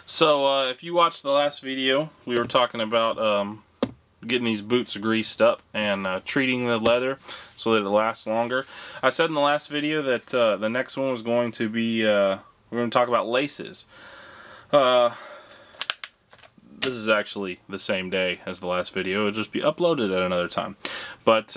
So if you watched the last video, we were talking about getting these boots greased up and treating the leather so that it lasts longer. I said in the last video that the next one was going to be, we're going to talk about laces. This is actually the same day as the last video. It'll just be uploaded at another time. But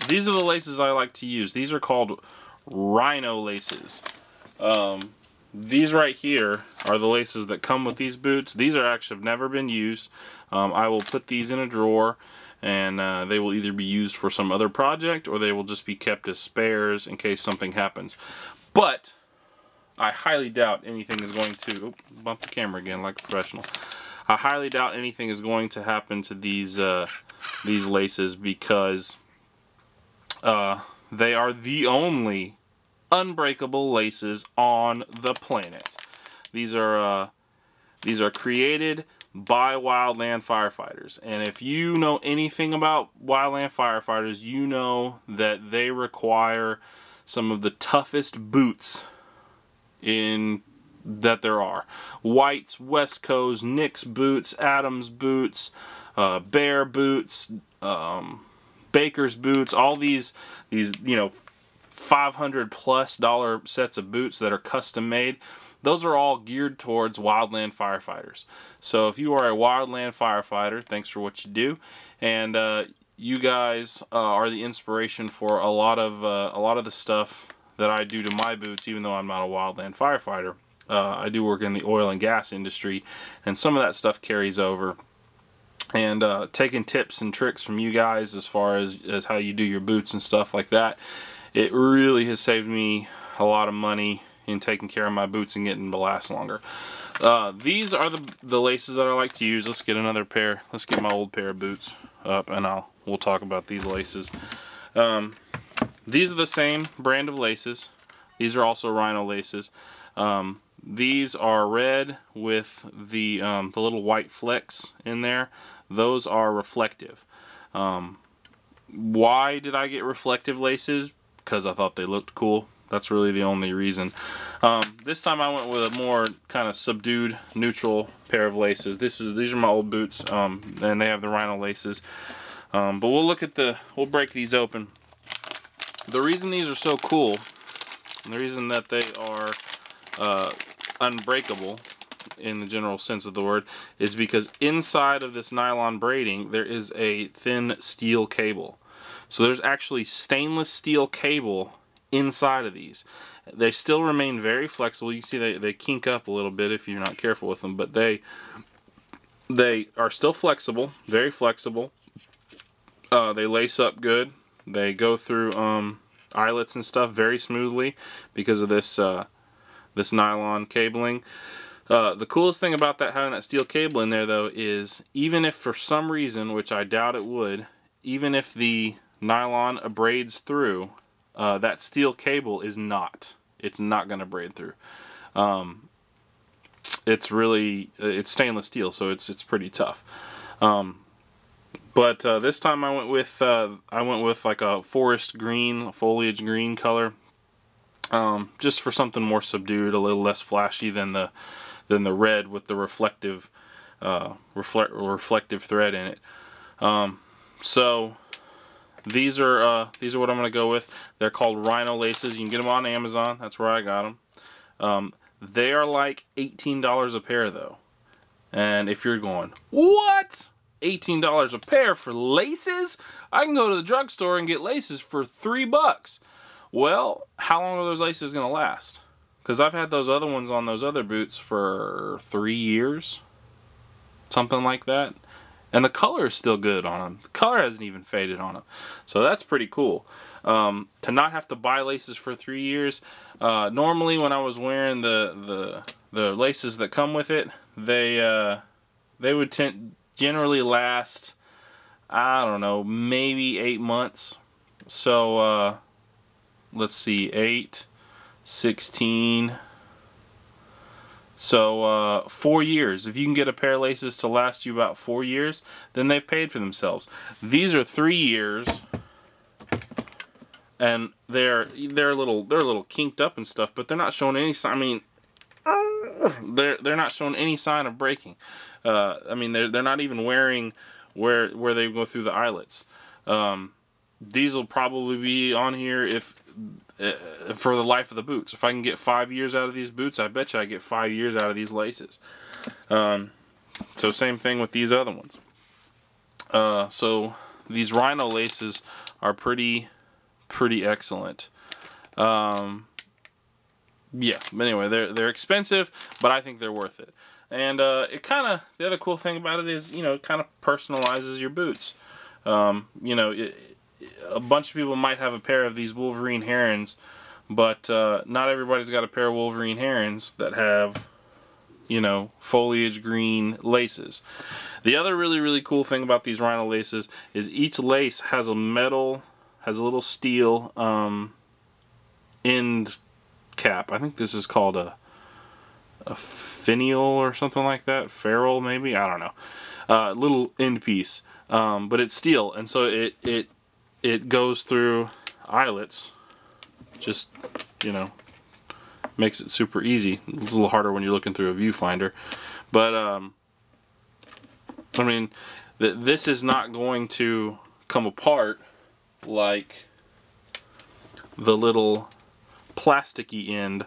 these are the laces I like to use. These are called Rhino laces. These right here are the laces that come with these boots. These are actually have never been used. I will put these in a drawer, and they will either be used for some other project or they will just be kept as spares in case something happens. But I highly doubt anything is going to bump the camera again like a professional. I highly doubt anything is going to happen to these laces because they are the only unbreakable laces on the planet. These are created by wildland firefighters, and if you know anything about wildland firefighters, you know that they require some of the toughest boots that there are. White's, West Coast, Nick's boots, Adams boots, Bear boots, Baker's boots, all these you know, $500+ sets of boots that are custom made. Those are all geared towards wildland firefighters. So if you are a wildland firefighter, thanks for what you do, and you guys are the inspiration for a lot of the stuff that I do to my boots. Even though I'm not a wildland firefighter, I do work in the oil and gas industry, and some of that stuff carries over. And taking tips and tricks from you guys as far as how you do your boots and stuff like that, it really has saved me a lot of money in taking care of my boots and getting them to last longer. These are the laces that I like to use. Let's get another pair. Let's get my old pair of boots up, and we'll talk about these laces. These are the same brand of laces. These are also Rhino laces. These are red with the little white flecks in there. Those are reflective. Why did I get reflective laces? Because I thought they looked cool. That's really the only reason. This time I went with a more kind of subdued, neutral pair of laces. These are my old boots, and they have the Rhino laces. But we'll break these open. The reason these are so cool, and the reason that they are unbreakable in the general sense of the word, is because inside of this nylon braiding there is a thin steel cable. So there's actually stainless steel cable inside of these. They still remain very flexible. You can see they kink up a little bit if you're not careful with them, but they are still flexible, very flexible. They lace up good. They go through eyelets and stuff very smoothly because of this this nylon cabling. The coolest thing about having that steel cable in there, though, is even if for some reason, which I doubt it would, even if the nylon abrades through, that steel cable is not. It's not going to braid through. It's stainless steel, so it's pretty tough. But this time I went with like a forest green, foliage green color, just for something more subdued, a little less flashy than the red with the reflective thread in it. So these are what I'm going to go with. They're called Rhino laces. You can get them on Amazon. That's where I got them. They are like $18 a pair, though. And if you're going, what? $18 a pair for laces? I can go to the drugstore and get laces for $3. Well, how long are those laces going to last? Because I've had those other ones on those other boots for 3 years. Something like that. And the color is still good on them. The color hasn't even faded on them. So that's pretty cool. To not have to buy laces for 3 years. Normally when I was wearing the laces that come with it, they would generally last, I don't know, maybe 8 months. So let's see, 8, 16... So 4 years. If you can get a pair of laces to last you about 4 years, then they've paid for themselves. These are 3 years, and they're a little kinked up and stuff, but they're not showing any sign. I mean, they're not showing any sign of breaking. I mean, they're not even wearing where they go through the eyelets. These will probably be on here if for the life of the boots. If I can get 5 years out of these boots, I bet you I get 5 years out of these laces. So same thing with these other ones. So these Rhino laces are pretty excellent. Yeah, but anyway, they're expensive, but I think they're worth it. And it kind of, the other cool thing about it is, you know, it kind of personalizes your boots. You know, a bunch of people might have a pair of these Wolverine Herons, but not everybody's got a pair of Wolverine Herons that have, you know, foliage green laces. The other really cool thing about these Rhino laces is each lace has a little steel end cap. I think this is called a finial or something like that. Ferrule, maybe? I don't know. Little end piece. But it's steel, and so it goes through eyelets. Just, you know, makes it super easy. It's a little harder when you're looking through a viewfinder. But, I mean, this is not going to come apart like the little plasticky end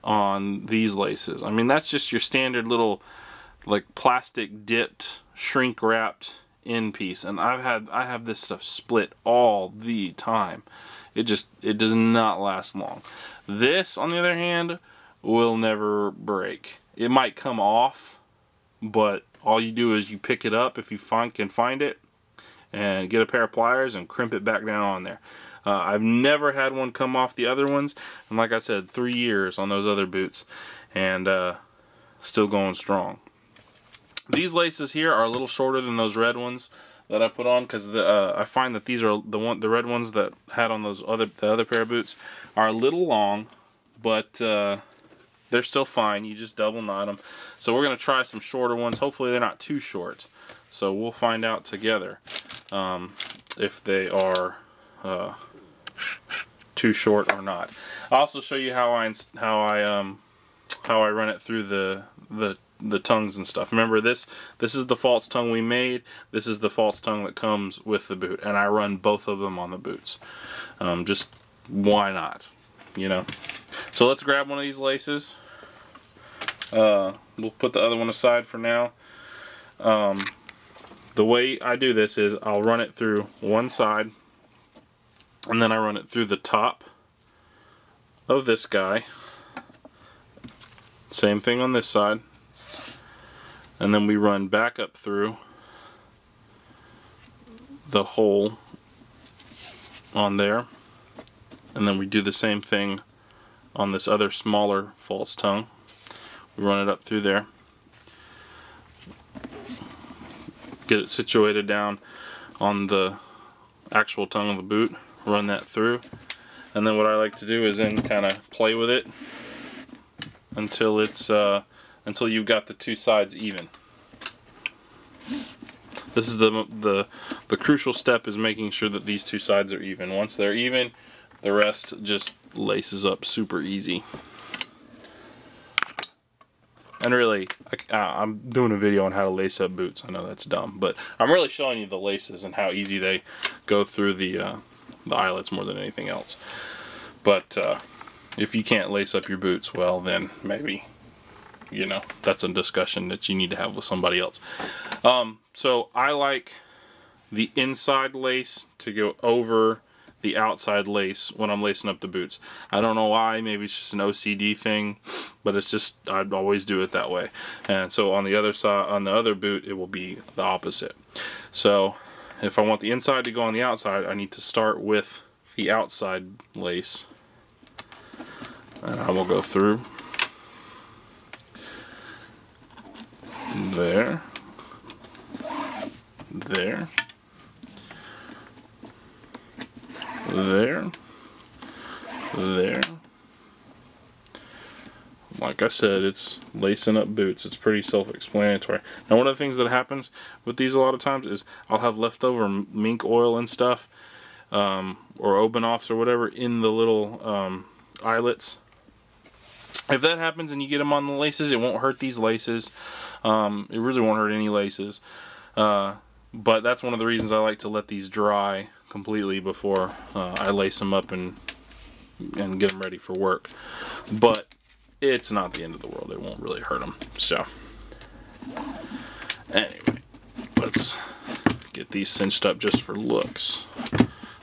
on these laces. I mean, that's just your standard little, like, plastic dipped, shrink wrapped end piece, and I have this stuff split all the time. It does not last long. This, on the other hand, will never break. It might come off, but all you do is you pick it up if you can find it, and get a pair of pliers and crimp it back down on there. I've never had one come off the other ones, and like I said, 3 years on those other boots, and still going strong. These laces here are a little shorter than those red ones that I put on, because I find that these are the red ones that had on those the other pair of boots are a little long, but they're still fine. You just double knot them. So we're gonna try some shorter ones. Hopefully they're not too short. So we'll find out together if they are too short or not. I'll also show you how I run it through the tongues and stuff. Remember, this is the false tongue we made. This is the false tongue that comes with the boot, and I run both of them on the boots. Just why not, you know? So let's grab one of these laces. We'll put the other one aside for now. The way I do this is I'll run it through one side, and then I run it through the top of this guy. Same thing on this side. And then we run back up through the hole on there. And then we do the same thing on this other smaller false tongue. We run it up through there. Get it situated down on the actual tongue of the boot. Run that through. And then what I like to do is then kind of play with it until it's until you've got the two sides even. This is the crucial step, is making sure that these two sides are even. Once they're even, the rest just laces up super easy. And really, I'm doing a video on how to lace up boots. I know that's dumb, but I'm really showing you the laces and how easy they go through the eyelets more than anything else. But if you can't lace up your boots, well, then maybe, you know, that's a discussion that you need to have with somebody else. So I like the inside lace to go over the outside lace when I'm lacing up the boots. I don't know why. Maybe it's just an OCD thing, but it's just, I'd always do it that way. And so on the other side, on the other boot, it will be the opposite. So if I want the inside to go on the outside, I need to start with the outside lace, and I will go through there, there, there, there. Like I said, it's lacing up boots. It's pretty self-explanatory. Now, one of the things that happens with these a lot of times is I'll have leftover mink oil and stuff, or Open-Offs or whatever, in the little eyelets. If that happens and you get them on the laces, it won't hurt these laces. It really won't hurt any laces. But that's one of the reasons I like to let these dry completely before I lace them up and get them ready for work. But it's not the end of the world. It won't really hurt them. So anyway, let's get these cinched up just for looks,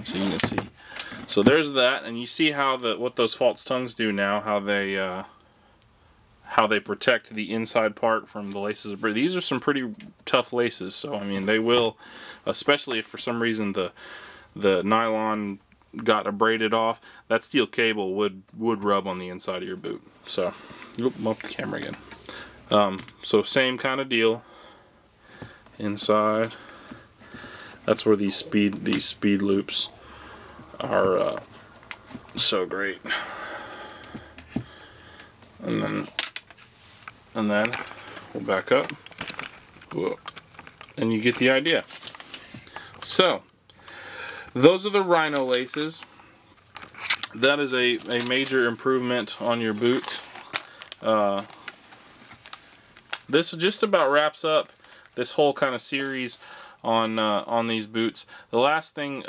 so you can see. So there's that, and you see how what those false tongues do now. How they protect the inside part from the laces. These are some pretty tough laces. So I mean, they will, especially if for some reason the nylon got abraded off, that steel cable would rub on the inside of your boot. So, up the camera again. So same kind of deal. Inside, that's where these speed loops are so great. And then we'll back up. Whoa. And you get the idea. So those are the Rhino laces. That is a major improvement on your boot. This just about wraps up this whole kind of series on these boots. The last in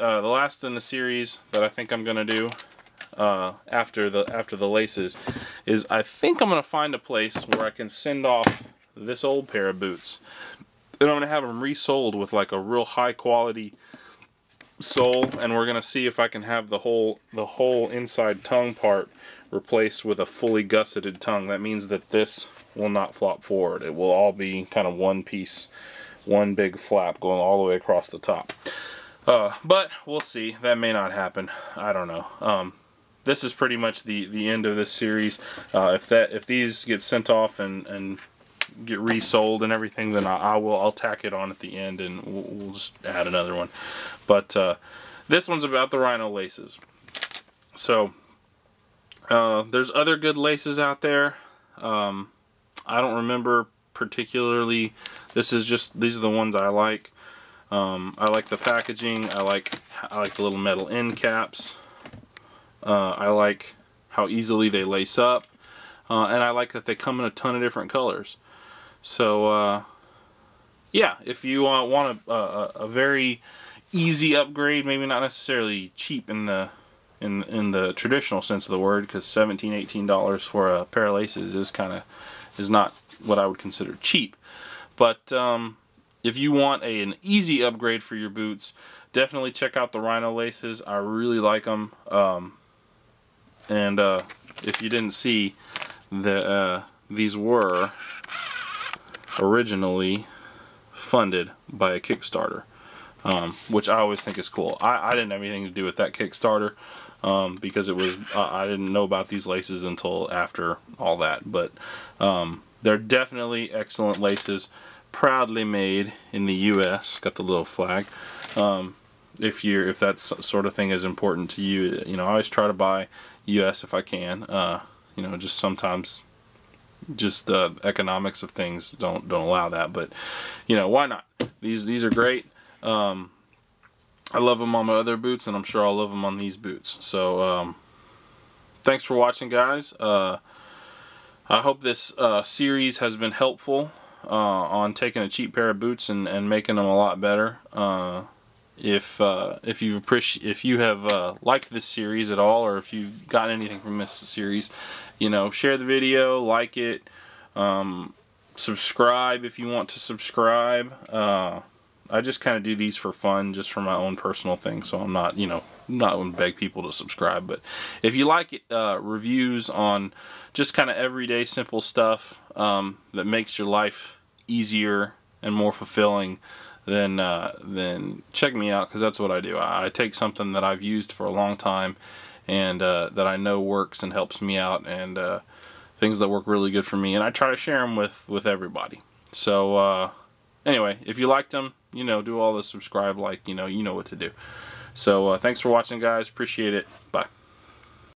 the series that I think I'm gonna do after the laces is, I think I'm gonna find a place where I can send off this old pair of boots, and I'm gonna have them resoled with like a real high quality sole, and we're gonna see if I can have the whole inside tongue part replaced with a fully gusseted tongue. That means that this will not flop forward. It will all be kind of one piece, one big flap going all the way across the top. But we'll see. That may not happen. I don't know. This is pretty much the end of this series. If these get sent off and get resold and everything, then I'll tack it on at the end, and we'll just add another one. But this one's about the Rhino laces. So there's other good laces out there. I don't remember particularly. These are the ones I like. I like the packaging. I like the little metal end caps. I like how easily they lace up, and I like that they come in a ton of different colors. So yeah, if you want a very easy upgrade, maybe not necessarily cheap in the traditional sense of the word, because $17–18 for a pair of laces is not what I would consider cheap. But if you want an easy upgrade for your boots, definitely check out the Rhino laces. I really like them. And if you didn't see, these were originally funded by a Kickstarter, which I always think is cool. I didn't have anything to do with that Kickstarter, because it was I didn't know about these laces until after all that. But they're definitely excellent laces, proudly made in the U.S. Got the little flag. If that sort of thing is important to you, I always try to buy U.S. if I can. Just sometimes the economics of things don't allow that, but why not? These are great. I love them on my other boots, and I'm sure I'll love them on these boots. So thanks for watching, guys. I hope this series has been helpful on taking a cheap pair of boots and making them a lot better. If you have liked this series at all, or if you've gotten anything from this series, share the video, like it, subscribe if you want to subscribe. I just kind of do these for fun, just for my own personal thing, so I'm not, not going to beg people to subscribe. But if you like it, reviews on just kind of everyday simple stuff that makes your life easier and more fulfilling, then check me out, because that's what I do. I take something that I've used for a long time and that I know works and helps me out, and things that work really good for me, and I try to share them with everybody. So anyway, if you liked them, do all the subscribe, like, you know what to do. So thanks for watching, guys. Appreciate it. Bye.